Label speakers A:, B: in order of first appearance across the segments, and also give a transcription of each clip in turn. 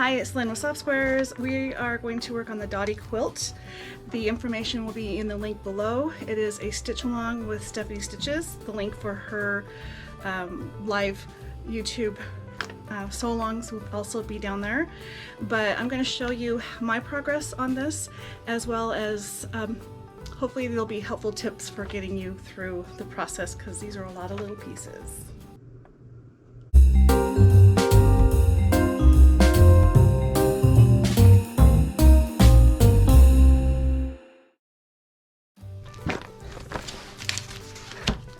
A: Hi, it's Lynn with Soft Squares. We are going to work on the Dottie Quilt. The information will be in the link below. It is a stitch along with Stephanie Stitches. The link for her live YouTube sew-alongs will also be down there. But I'm going to show you my progress on this, as well as hopefully there'll be helpful tips for getting you through the process, because these are a lot of little pieces.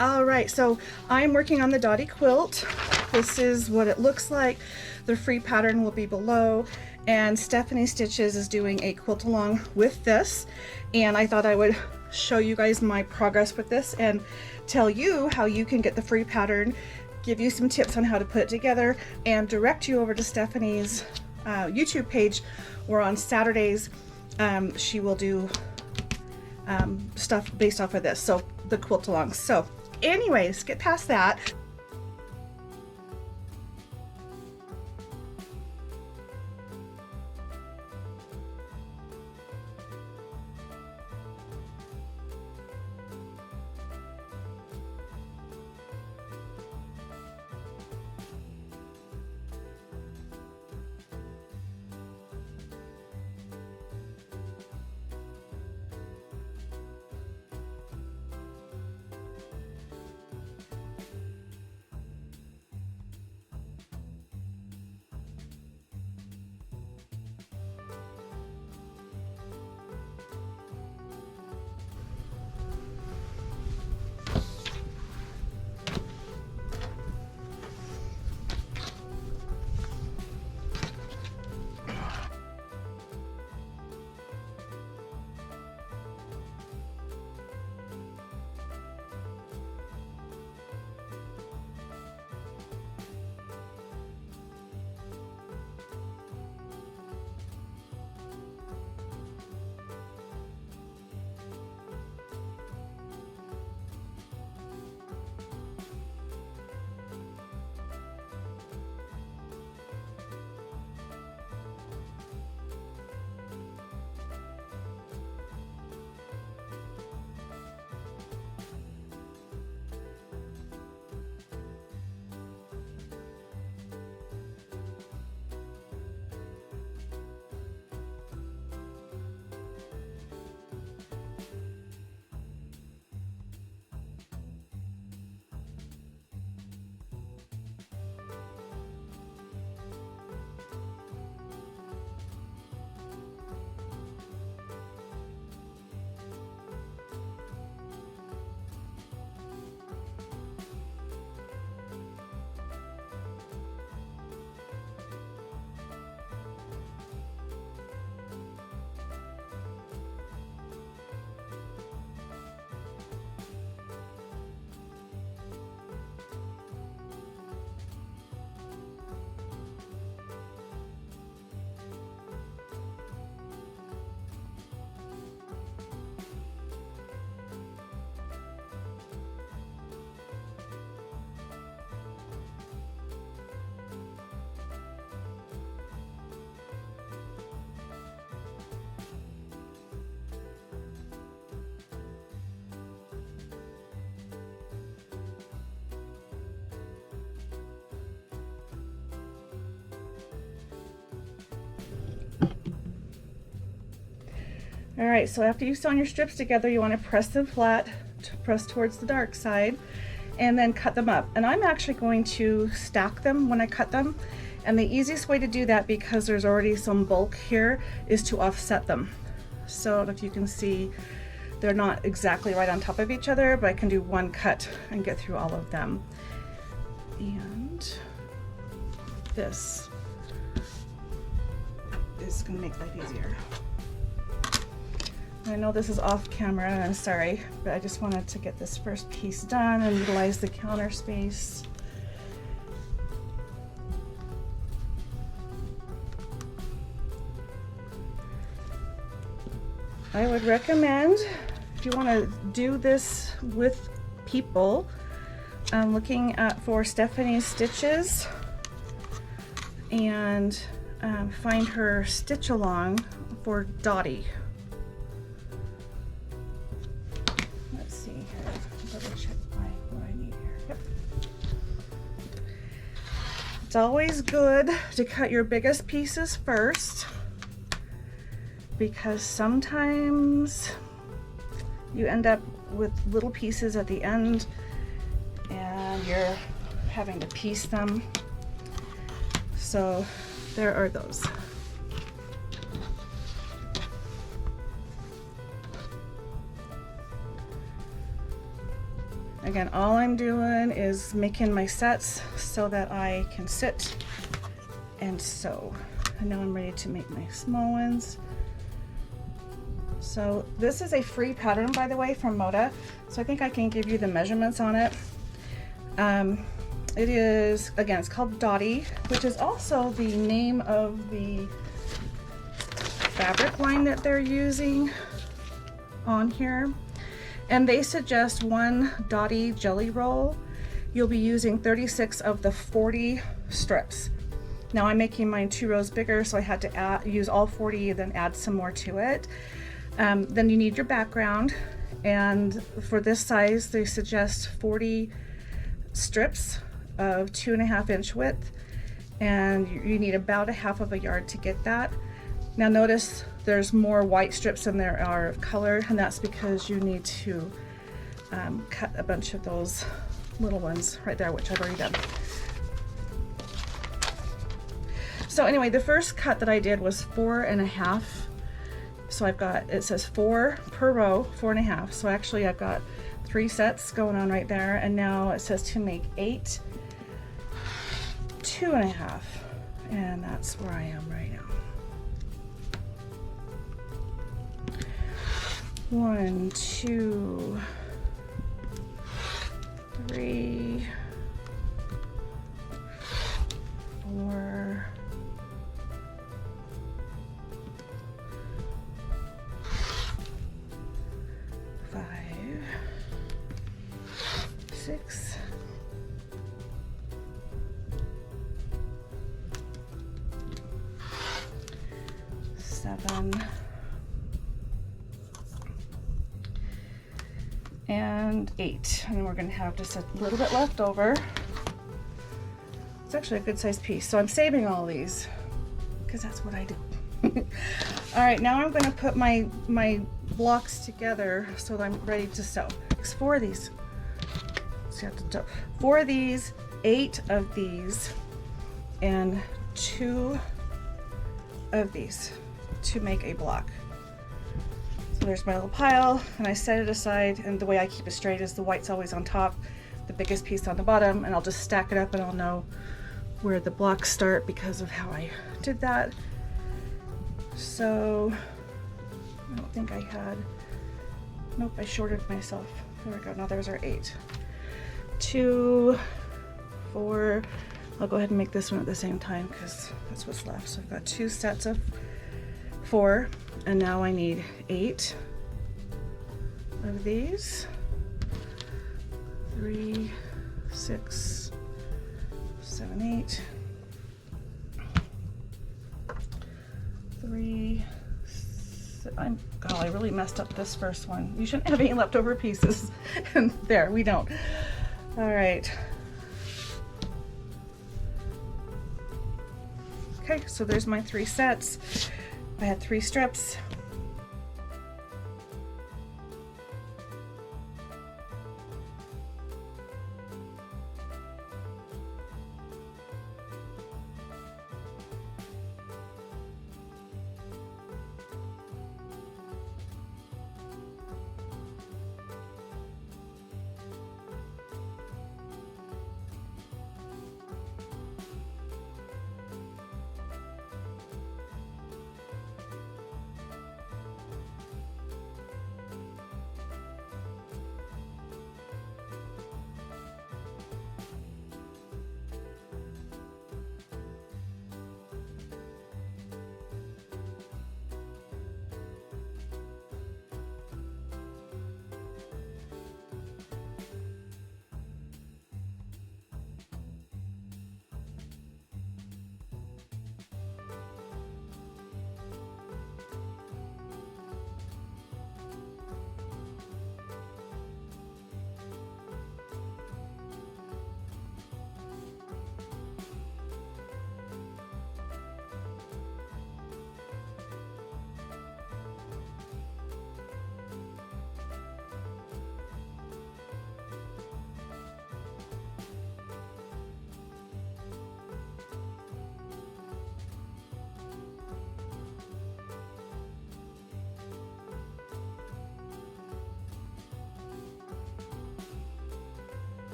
A: Alright, so I'm working on the Dottie Quilt. This is what it looks like. The free pattern will be below, and Stephanie Stitches is doing a quilt along with this, and I thought I would show you guys my progress with this and tell you how you can get the free pattern, give you some tips on how to put it together, and direct you over to Stephanie's YouTube page, where on Saturdays she will do stuff based off of this, so the quilt along. So anyways, get past that. Alright, so after you've sewn your strips together, you want to press them flat, press towards the dark side, and then cut them up. And I'm actually going to stack them when I cut them. And the easiest way to do that, because there's already some bulk here, is to offset them. So if you can see, they're not exactly right on top of each other, but I can do one cut and get through all of them. And this is going to make life easier. I know this is off camera, and I'm sorry, but I just wanted to get this first piece done and utilize the counter space. I would recommend, if you want to do this with people, I'm looking at for Stephanie's Stitches, and find her stitch along for Dottie. Let's see here. Double check what I need here. Yep. It's always good to cut your biggest pieces first, because sometimes you end up with little pieces at the end and you're having to piece them. So there are those. Again, all I'm doing is making my sets so that I can sit and sew. And now I'm ready to make my small ones. So this is a free pattern, by the way, from Moda. So I think I can give you the measurements on it. It is, again, it's called Dottie, which is also the name of the fabric line that they're using on here. And they suggest one Dottie jelly roll. You'll be using 36 of the 40 strips. Now I'm making mine 2 rows bigger, so I had to use all 40, then add some more to it. Then you need your background, and for this size they suggest 40 strips of 2.5 inch width, and you need about a half of a yard to get that. Now notice there's more white strips than there are of color, and that's because you need to cut a bunch of those little ones right there, which I've already done. So anyway, the first cut that I did was 4.5. So I've got, it says 4 per row, 4.5. So actually I've got 3 sets going on right there, and now it says to make 8, 2.5, and that's where I am right now. 1, 2, 3, 4, 5, 6, 7, and 8, and then we're going to have just a little bit left over. It's actually a good sized piece, so I'm saving all these because that's what I do. All right, now I'm going to put my blocks together so that I'm ready to sew. It's 4 of these. So you have to 4 of these, 8 of these, and 2 of these to make a block. So there's my little pile, and I set it aside, and the way I keep it straight is the white's always on top, the biggest piece on the bottom, and I'll just stack it up and I'll know where the blocks start because of how I did that. So I don't think I had, nope, I shorted myself. There we go, now there's our 8. 2, 4, I'll go ahead and make this one at the same time because that's what's left. So I've got 2 sets of 4, and now I need 8 of these. 3, 6, 7, 8. 3, oh, I really messed up this first one. You shouldn't have any leftover pieces. And there, we don't. All right. Okay, so there's my 3 sets. I had 3 strips.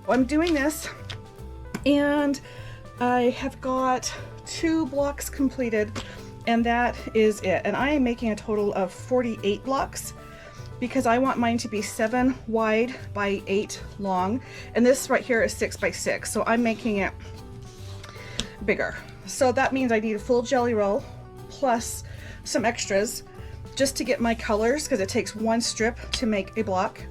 A: I'm doing this, and I have got 2 blocks completed, and that is it. And I am making a total of 48 blocks because I want mine to be 7 wide by 8 long, and this right here is 6 by 6, so I'm making it bigger. So that means I need a full jelly roll plus some extras just to get my colors, because it takes 1 strip to make a block,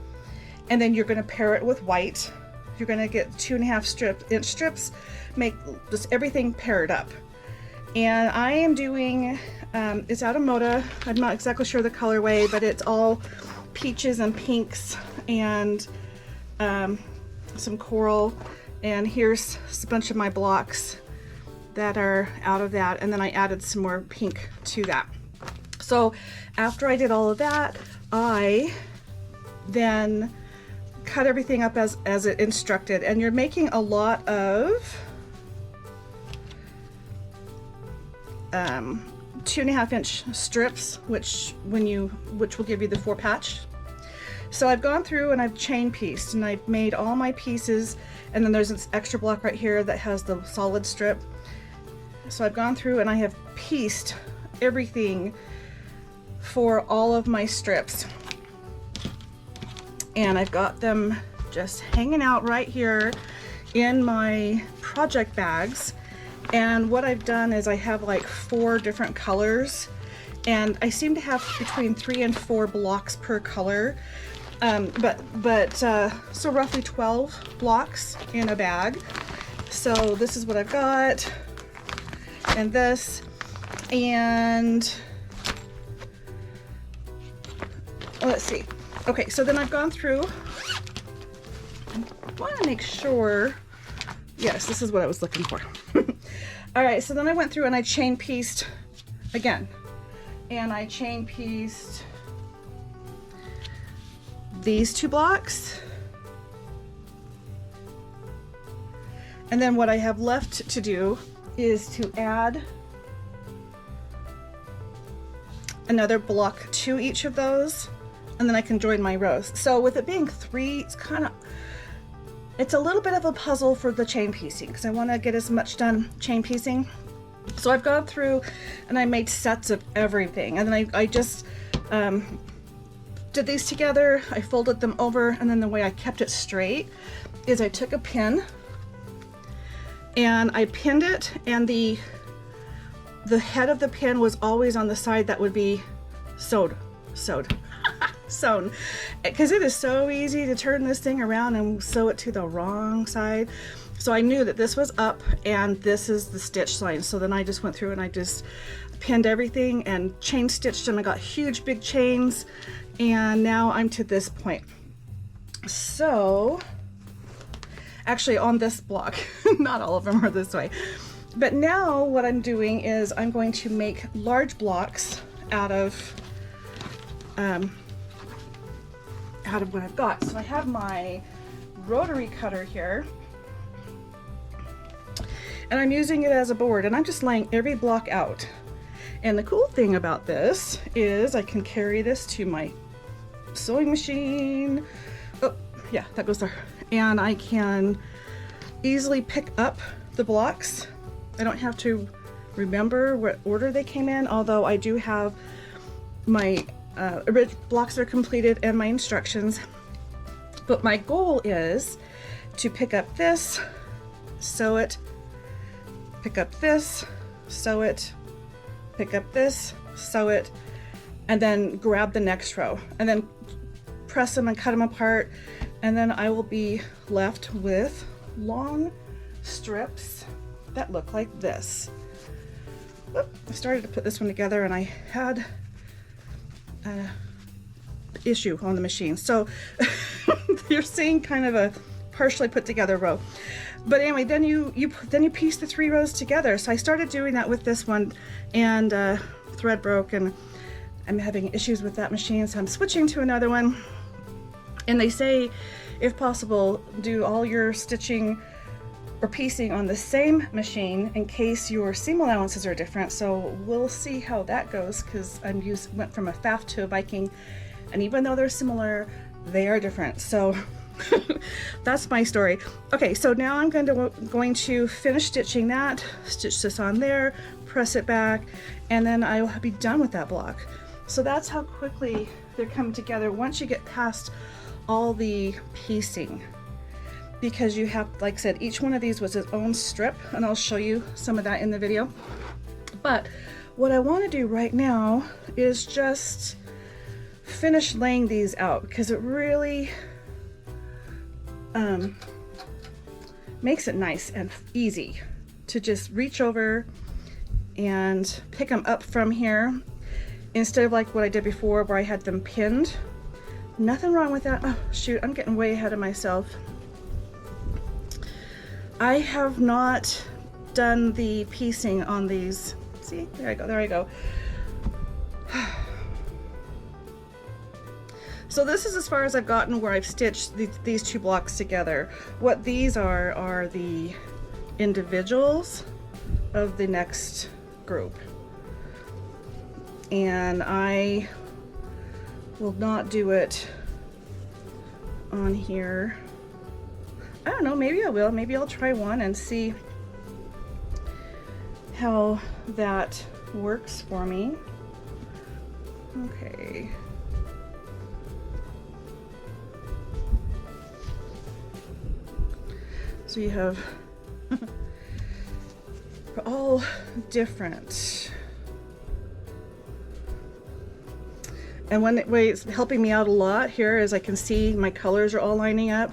A: and then you're going to pair it with white. You're going to get 2.5 inch strips, make just everything paired up. And I am doing, it's out of Moda. I'm not exactly sure the colorway, but it's all peaches and pinks and some coral. And here's a bunch of my blocks that are out of that. And then I added some more pink to that. So after I did all of that, I then cut everything up as it instructed. And you're making a lot of 2.5 inch strips, which will give you the 4 patch. So I've gone through and I've chain pieced, and I've made all my pieces, and then there's this extra block right here that has the solid strip. So I've gone through and I have pieced everything for all of my strips, and I've got them just hanging out right here in my project bags. And what I've done is I have like 4 different colors, and I seem to have between 3 and 4 blocks per color, so roughly 12 blocks in a bag. So this is what I've got, and this, and let's see. Okay, so then I've gone through, I want to make sure, yes, this is what I was looking for. All right, so then I went through and I chain pieced again, and I chain pieced these 2 blocks, and then what I have left to do is to add another block to each of those, and then I can join my rows. So with it being 3, it's a little bit of a puzzle for the chain piecing, because I want to get as much done chain piecing. So I've gone through and I made sets of everything, and then I just did these together. I folded them over, and then the way I kept it straight is I took a pin and I pinned it, and the head of the pin was always on the side that would be sewn, because it is so easy to turn this thing around and sew it to the wrong side. So I knew that this was up and this is the stitch line. So then I just went through and I just pinned everything and chain stitched them. I got huge big chains, and now I'm to this point. So actually on this block, not all of them are this way, but now what I'm doing is I'm going to make large blocks out of what I've got. So I have my rotary cutter here, and I'm using it as a board, and I'm just laying every block out. And the cool thing about this is I can carry this to my sewing machine. Oh yeah, that goes there. And I can easily pick up the blocks. I don't have to remember what order they came in, although I do have my blocks are completed and my instructions. But my goal is to pick up this, sew it, pick up this, sew it, pick up this, sew it, and then grab the next row, and then press them and cut them apart, and then I will be left with long strips that look like this. Oop, I started to put this one together and I had an issue on the machine, so you're seeing kind of a partially put together row. But anyway, then you piece the 3 rows together. So I started doing that with this one, and thread broke, and I'm having issues with that machine, so I'm switching to another one. And they say, if possible, do all your stitching or piecing on the same machine in case your seam allowances are different. So we'll see how that goes, because went from a Pfaff to a Viking, and even though they're similar, they are different. So That's my story. Okay, so now I'm going to finish stitching that, stitch this on there, press it back, and then I will be done with that block. So that's how quickly they're coming together once you get past all the piecing. Because you have, like I said, each one of these was its own strip, and I'll show you some of that in the video. But what I want to do right now is just finish laying these out, because it really makes it nice and easy to just reach over and pick them up from here instead of like what I did before where I had them pinned. Nothing wrong with that. Oh shoot, I'm getting way ahead of myself. I have not done the piecing on these. See, there I go, there I go. So this is as far as I've gotten where I've stitched these two blocks together. What these are the individuals of the next group. And I will not do it on here. I don't know, maybe I will. Maybe I'll try one and see how that works for me. Okay. So you have all different. And one way it's helping me out a lot here is I can see my colors are all lining up.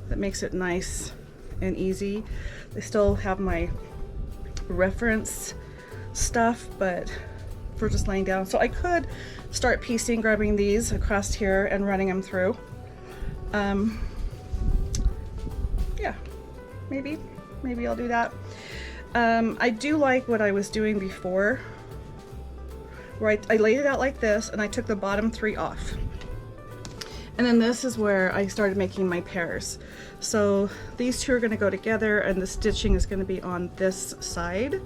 A: That makes it nice and easy. They still have my reference stuff, but for just laying down. So I could start piecing, grabbing these across here and running them through. Yeah, maybe I'll do that. I do like what I was doing before, where I laid it out like this and I took the bottom three off. And then this is where I started making my pairs. So these two are going to go together and the stitching is going to be on this side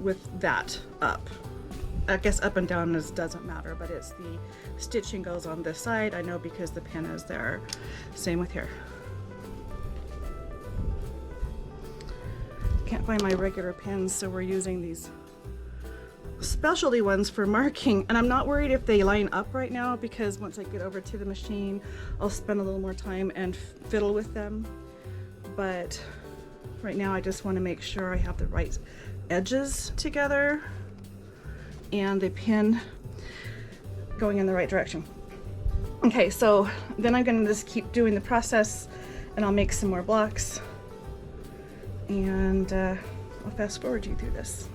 A: with that up. I guess up and down doesn't matter, but it's the stitching goes on this side. I know because the pin is there. Same with here. Can't find my regular pins, so we're using these specialty ones for marking, and I'm not worried if they line up right now because once I get over to the machine I'll spend a little more time and fiddle with them, but right now I just want to make sure I have the right edges together and the pin going in the right direction. Okay, so then I'm going to just keep doing the process and I'll make some more blocks and I'll fast forward you through this.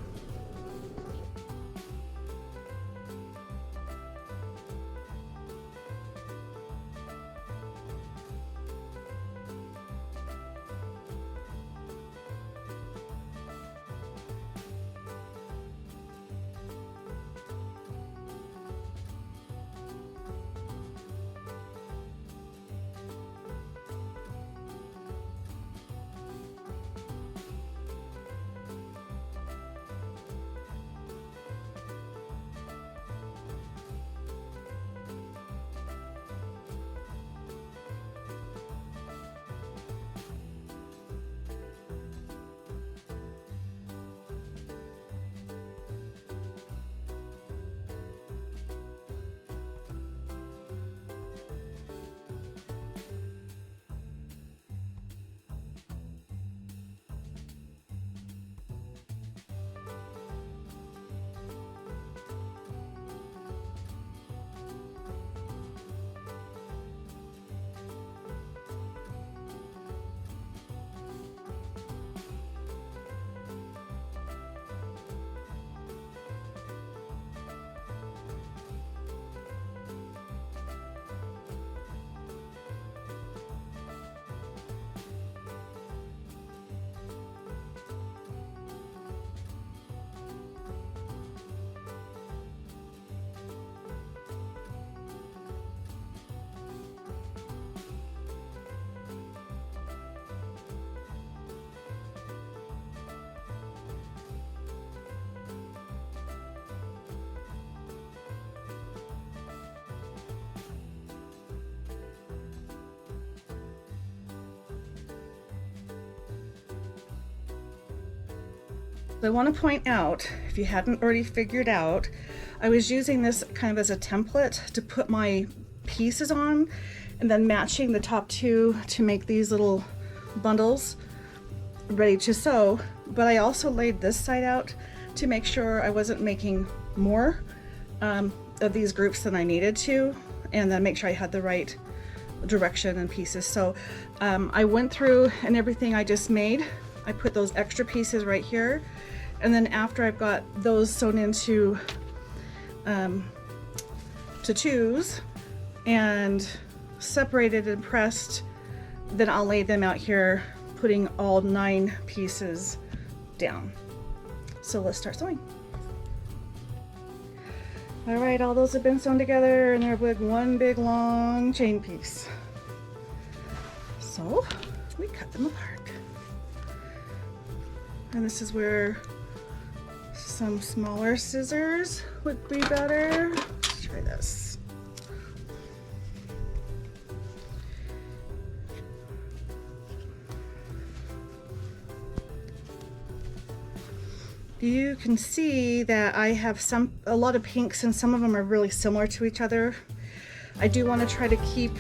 A: I want to point out, if you hadn't already figured out, I was using this kind of as a template to put my pieces on, and then matching the top two to make these little bundles ready to sew. But I also laid this side out to make sure I wasn't making more of these groups than I needed to, and then make sure I had the right direction and pieces. So I went through, and everything I just made, I put those extra pieces right here, and then after I've got those sewn into twos and separated and pressed, then I'll lay them out here, putting all 9 pieces down. So let's start sewing. All right, all those have been sewn together, and they're with one big long chain piece. So we cut them apart. And this is where some smaller scissors would be better. Let's try this. You can see that I have a lot of pinks, and some of them are really similar to each other. I do want to try to keep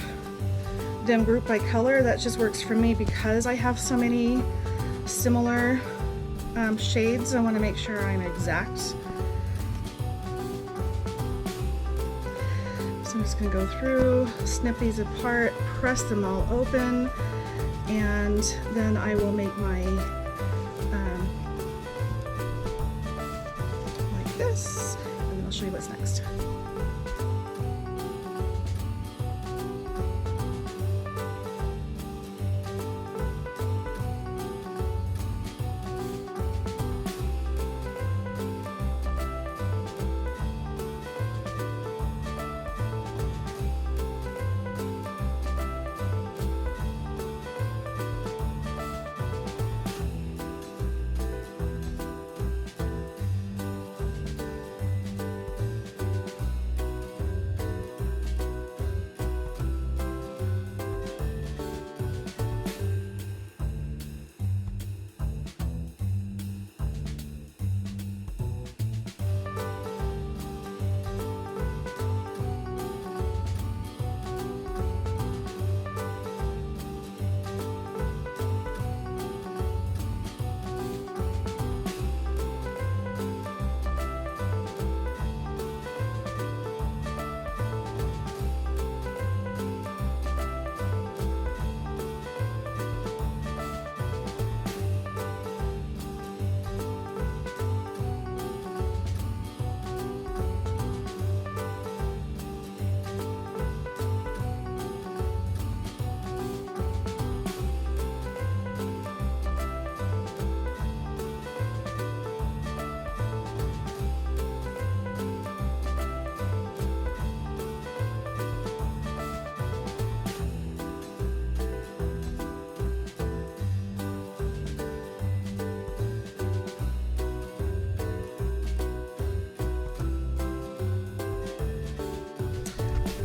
A: them grouped by color. That just works for me because I have so many similar shades. I want to make sure I'm exact. So I'm just going to go through, snip these apart, press them all open, and then I will make my like this, and then I'll show you what's next.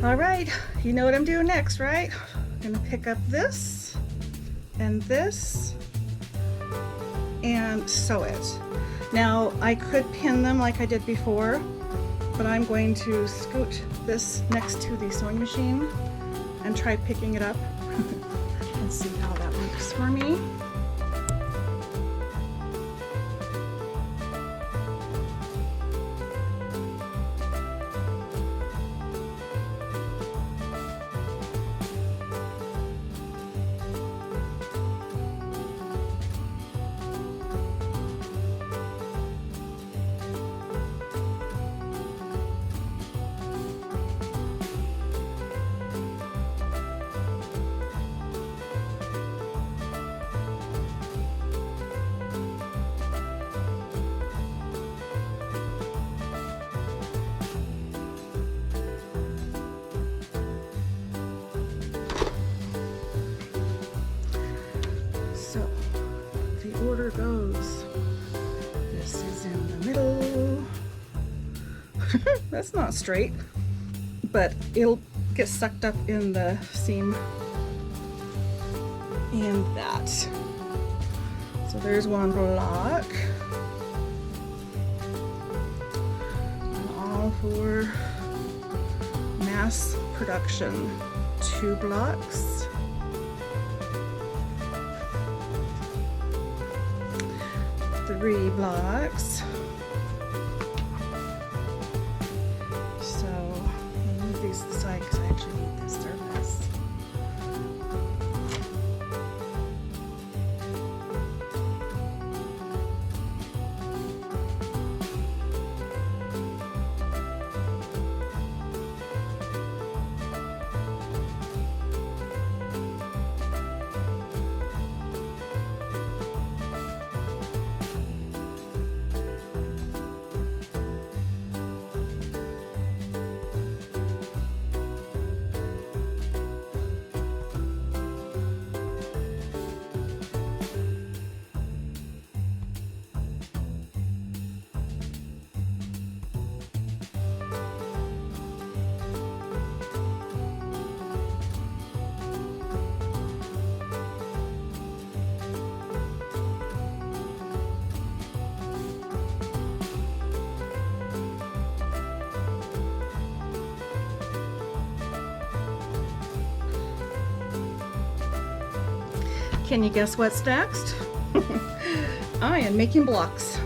A: All right, you know what I'm doing next, right? I'm gonna pick up this and sew it. Now, I could pin them like I did before, but I'm going to scoot this next to the sewing machine and try picking it up and see how that works for me. Order goes. This is in the middle. That's not straight, but it'll get sucked up in the seam and that. So there's one block. all for mass production. 2 blocks. 3 blocks. So I'll move these aside because I actually need this surface. Can you guess what's next? I am making blocks.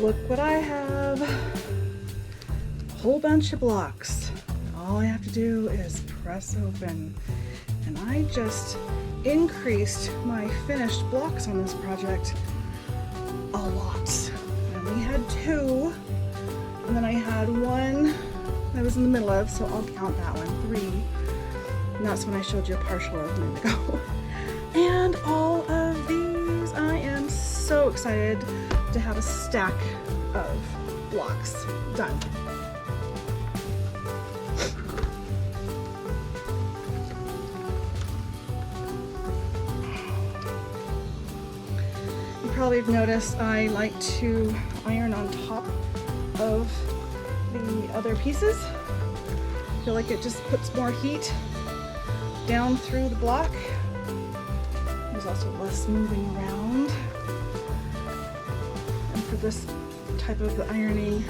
A: Look what I have. A whole bunch of blocks. All I have to do is press open. And I just increased my finished blocks on this project a lot. I only had 2, and then I had 1 I was in the middle of, so I'll count that one, 3. And that's when I showed you a partial of a minute ago. And all of these, I am so excited to have a stack of blocks done. probably have noticed I like to iron on top of the other pieces. I feel like it just puts more heat down through the block. There's also less moving around. And for this type of ironing,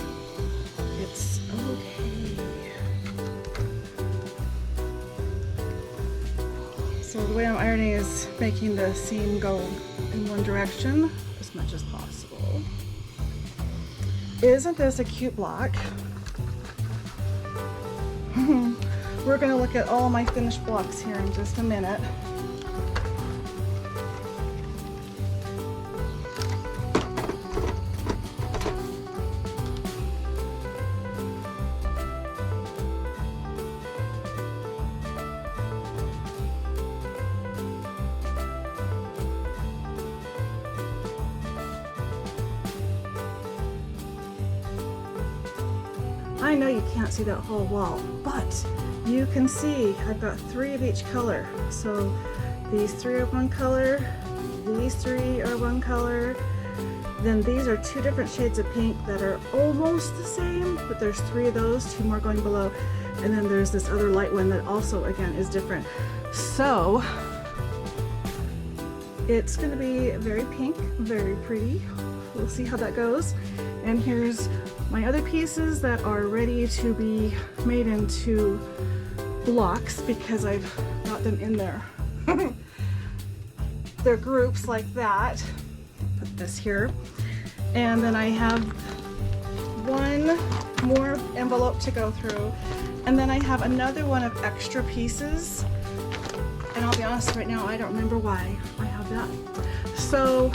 A: it's okay. So the way I'm ironing is making the seam go in one direction as much as possible. Isn't this a cute block? We're going to look at all my finished blocks here in just a minute. I know you can't see that whole wall, but you can see I've got 3 of each color. So these 3 are one color, these 3 are one color, then these are 2 different shades of pink that are almost the same, but there's 3 of those, 2 more going below, and then there's this other light one that also again is different. So it's going to be very pink, very pretty. We'll see how that goes. And here's my other pieces that are ready to be made into blocks because I've got them in there. They're groups like that. Put this here. And then I have one more envelope to go through. And then I have another one of extra pieces. And I'll be honest, right now I don't remember why I have that. So,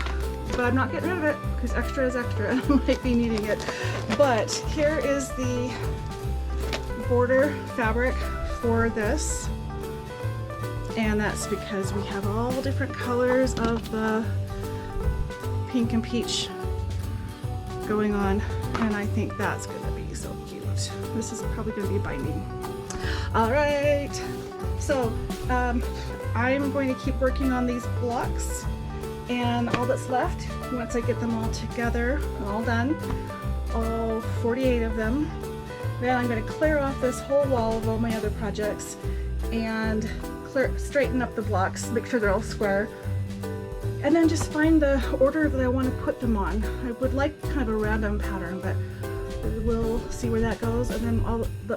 A: but I'm not getting rid of it because extra is extra and I might be needing it. But here is the border fabric for this. And that's because we have all different colors of the pink and peach going on. And I think that's going to be so cute. This is probably going to be binding. All right. So I'm going to keep working on these blocks. And all that's left, once I get them all together and all done, all 48 of them, then I'm going to clear off this whole wall of all my other projects and straighten up the blocks, make sure they're all square, and then just find the order that I want to put them on. I would like kind of a random pattern, but we'll see where that goes. And then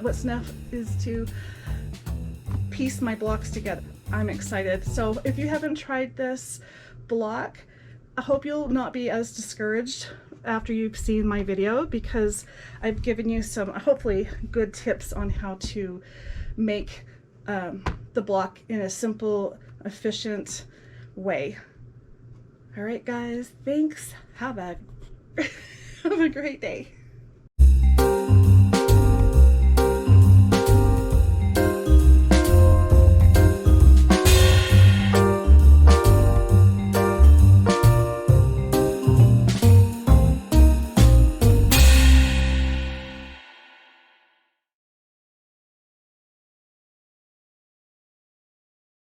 A: what's left is to piece my blocks together. I'm excited. So if you haven't tried this block, I hope you'll not be as discouraged after you've seen my video, because I've given you some hopefully good tips on how to make the block in a simple, efficient way. All right guys, thanks. Have a great day.